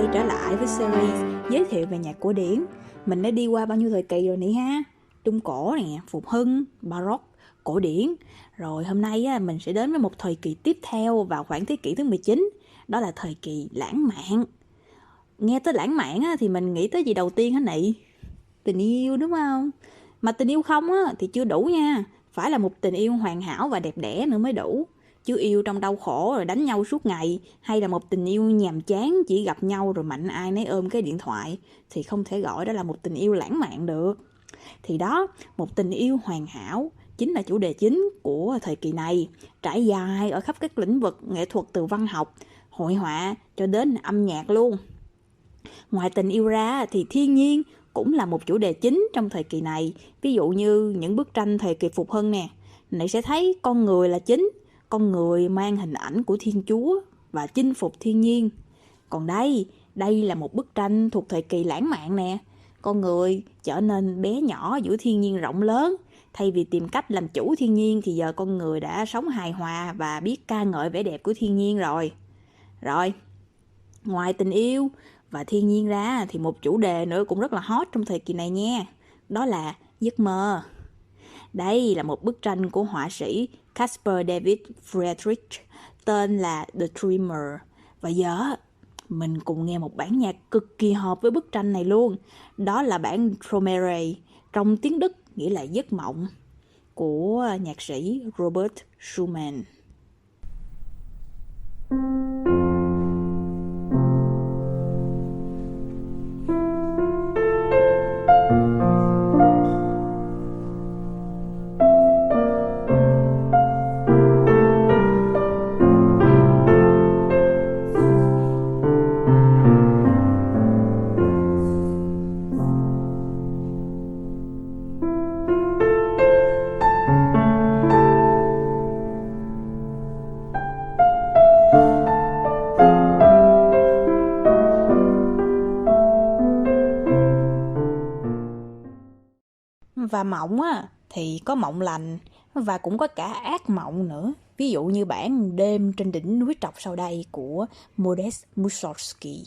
quay trở lại với series giới thiệu về nhạc cổ điển. Mình đã đi qua bao nhiêu thời kỳ rồi nè ha. Trung cổ nè, phục hưng, baroque, cổ điển. Rồi hôm nay mình sẽ đến với một thời kỳ tiếp theo vào khoảng thế kỷ thứ 19. Đó là thời kỳ lãng mạn. Nghe tới lãng mạn thì mình nghĩ tới gì đầu tiên hả Nị? Tình yêu đúng không? Mà tình yêu không thì chưa đủ nha. Phải là một tình yêu hoàn hảo và đẹp đẽ nữa mới đủ. Chứ yêu trong đau khổ rồi đánh nhau suốt ngày, hay là một tình yêu nhàm chán chỉ gặp nhau rồi mạnh ai nấy ôm cái điện thoại, thì không thể gọi đó là một tình yêu lãng mạn được. Thì đó, một tình yêu hoàn hảo chính là chủ đề chính của thời kỳ này, trải dài ở khắp các lĩnh vực nghệ thuật từ văn học, hội họa cho đến âm nhạc luôn. Ngoài tình yêu ra thì thiên nhiên cũng là một chủ đề chính trong thời kỳ này. Ví dụ như những bức tranh thời kỳ phục hưng nè, này sẽ thấy con người là chính, con người mang hình ảnh của Thiên Chúa và chinh phục thiên nhiên. Còn đây là một bức tranh thuộc thời kỳ lãng mạn nè. Con người trở nên bé nhỏ giữa thiên nhiên rộng lớn. Thay vì tìm cách làm chủ thiên nhiên thì giờ con người đã sống hài hòa và biết ca ngợi vẻ đẹp của thiên nhiên rồi. Ngoài tình yêu và thiên nhiên ra thì một chủ đề nữa cũng rất là hot trong thời kỳ này nha. Đó là giấc mơ. Đây là một bức tranh của họa sĩ Caspar David Friedrich tên là The Dreamer. Và giờ mình cùng nghe một bản nhạc cực kỳ hợp với bức tranh này luôn. Đó là bản Träumerei, trong tiếng Đức nghĩa là giấc mộng, của nhạc sĩ Robert Schumann. Và mộng thì có mộng lành và cũng có cả ác mộng nữa. Ví dụ như bản Đêm trên đỉnh núi trọc sau đây của Modest Mussorgsky.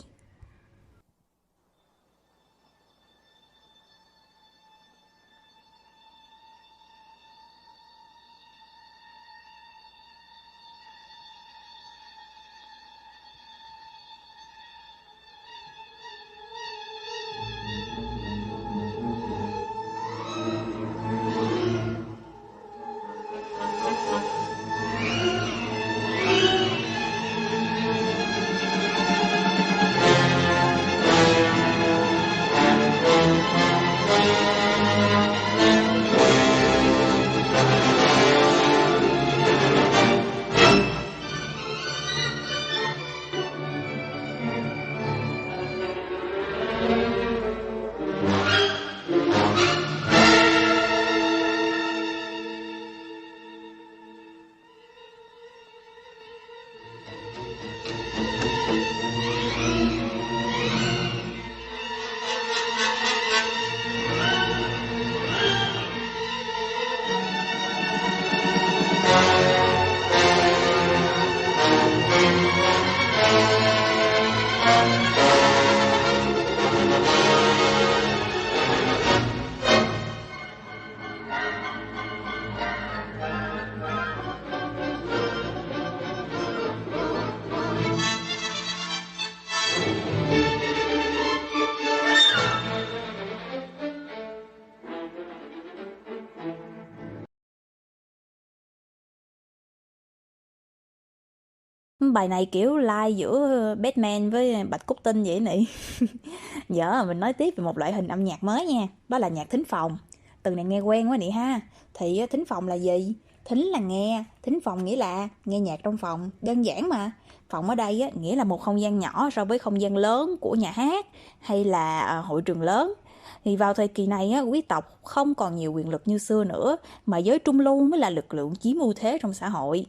Bài này kiểu lai giữa Batman với Bạch Cốt Tinh vậy nị. Giờ mình nói tiếp về một loại hình âm nhạc mới nha. Đó là nhạc thính phòng. Từ này nghe quen quá nị ha. Thì thính phòng là gì? Thính là nghe, thính phòng nghĩa là nghe nhạc trong phòng. Đơn giản mà. Phòng ở đây nghĩa là một không gian nhỏ so với không gian lớn của nhà hát hay là hội trường lớn. Thì vào thời kỳ này quý tộc không còn nhiều quyền lực như xưa nữa, mà giới trung lưu mới là lực lượng chiếm ưu thế trong xã hội.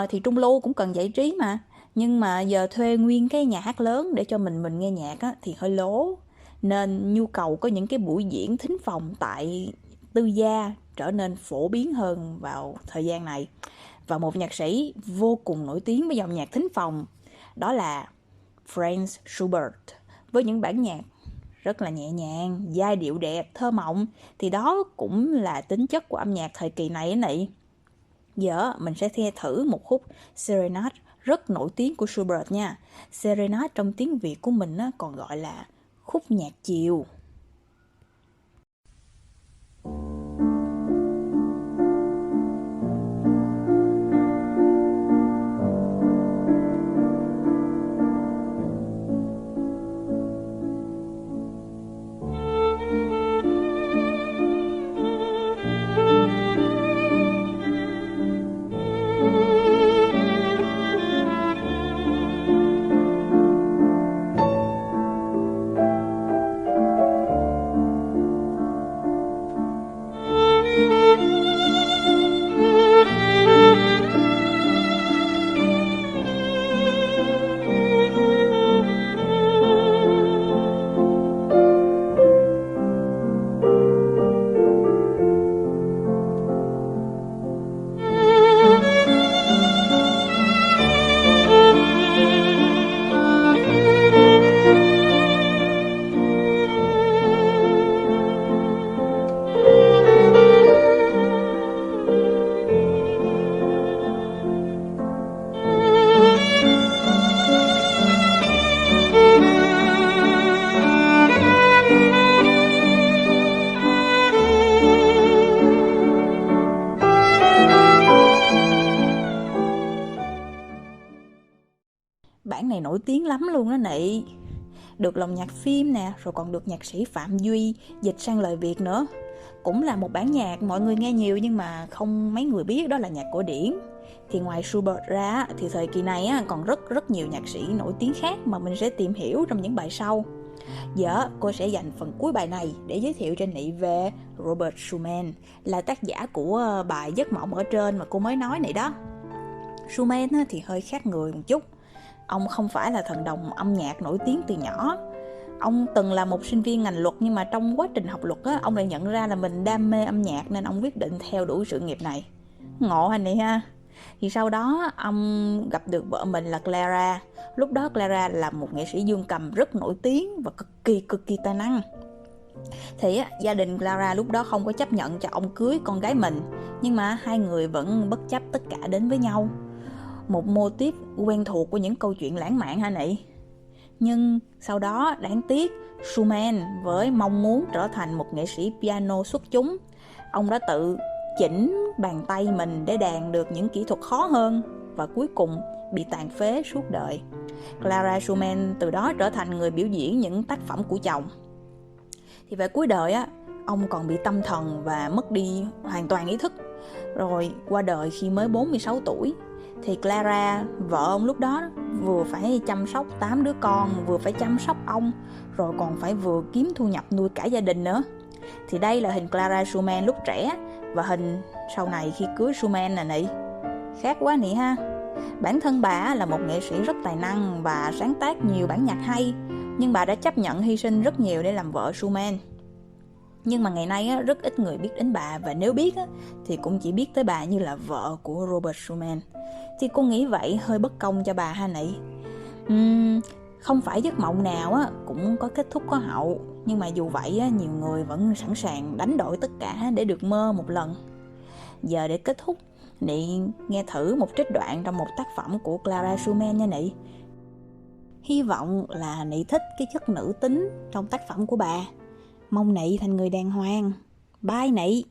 Thì trung lưu cũng cần giải trí mà, nhưng mà giờ thuê nguyên cái nhà hát lớn để cho mình nghe nhạc thì hơi lố. Nên nhu cầu có những cái buổi diễn thính phòng tại tư gia trở nên phổ biến hơn vào thời gian này. Và một nhạc sĩ vô cùng nổi tiếng với dòng nhạc thính phòng đó là Franz Schubert với những bản nhạc rất là nhẹ nhàng, giai điệu đẹp, thơ mộng, thì đó cũng là tính chất của âm nhạc thời kỳ này ấy nị. Giờ mình sẽ nghe thử một khúc Serenade rất nổi tiếng của Schubert nha. Serenade trong tiếng Việt của mình còn gọi là khúc nhạc chiều. Bản này nổi tiếng lắm luôn đó nị. Được lồng nhạc phim nè, rồi còn được nhạc sĩ Phạm Duy dịch sang lời Việt nữa. Cũng là một bản nhạc mọi người nghe nhiều nhưng mà không mấy người biết đó là nhạc cổ điển. Thì ngoài Schubert ra thì thời kỳ này còn rất nhiều nhạc sĩ nổi tiếng khác mà mình sẽ tìm hiểu trong những bài sau. Giờ cô sẽ dành phần cuối bài này để giới thiệu cho nị về Robert Schumann, là tác giả của bài Giấc mộng ở trên mà cô mới nói này đó. Schumann thì hơi khác người một chút. Ông không phải là thần đồng âm nhạc nổi tiếng từ nhỏ. Ông từng là một sinh viên ngành luật, nhưng mà trong quá trình học luật ông lại nhận ra là mình đam mê âm nhạc nên ông quyết định theo đuổi sự nghiệp này. Ngộ anh này ha. Thì sau đó ông gặp được vợ mình là Clara. Lúc đó Clara là một nghệ sĩ dương cầm rất nổi tiếng và cực kỳ tài năng. Thì gia đình Clara lúc đó không có chấp nhận cho ông cưới con gái mình, nhưng mà hai người vẫn bất chấp tất cả đến với nhau. Một mô típ quen thuộc của những câu chuyện lãng mạn hả nị. Nhưng sau đó đáng tiếc, Schumann với mong muốn trở thành một nghệ sĩ piano xuất chúng, ông đã tự chỉnh bàn tay mình để đàn được những kỹ thuật khó hơn và cuối cùng bị tàn phế suốt đời. Clara Schumann từ đó trở thành người biểu diễn những tác phẩm của chồng. Thì về cuối đời ông còn bị tâm thần và mất đi hoàn toàn ý thức, rồi qua đời khi mới 46 tuổi. Thì Clara, vợ ông lúc đó vừa phải chăm sóc 8 đứa con, vừa phải chăm sóc ông, rồi còn phải vừa kiếm thu nhập nuôi cả gia đình nữa. Thì đây là hình Clara Schumann lúc trẻ, và hình sau này khi cưới Schumann nè nị. Khác quá nị ha. Bản thân bà là một nghệ sĩ rất tài năng và sáng tác nhiều bản nhạc hay, nhưng bà đã chấp nhận hy sinh rất nhiều để làm vợ Schumann. Nhưng mà ngày nay rất ít người biết đến bà, và nếu biết thì cũng chỉ biết tới bà như là vợ của Robert Schumann. Thì cô nghĩ vậy hơi bất công cho bà ha nị. Không phải giấc mộng nào cũng có kết thúc có hậu, nhưng mà dù vậy nhiều người vẫn sẵn sàng đánh đổi tất cả để được mơ một lần. Giờ để kết thúc, nị nghe thử một trích đoạn trong một tác phẩm của Clara Schumann nha nị. Hy vọng là nị thích cái chất nữ tính trong tác phẩm của bà. Mong nị thành người đàng hoàng. Bye nị.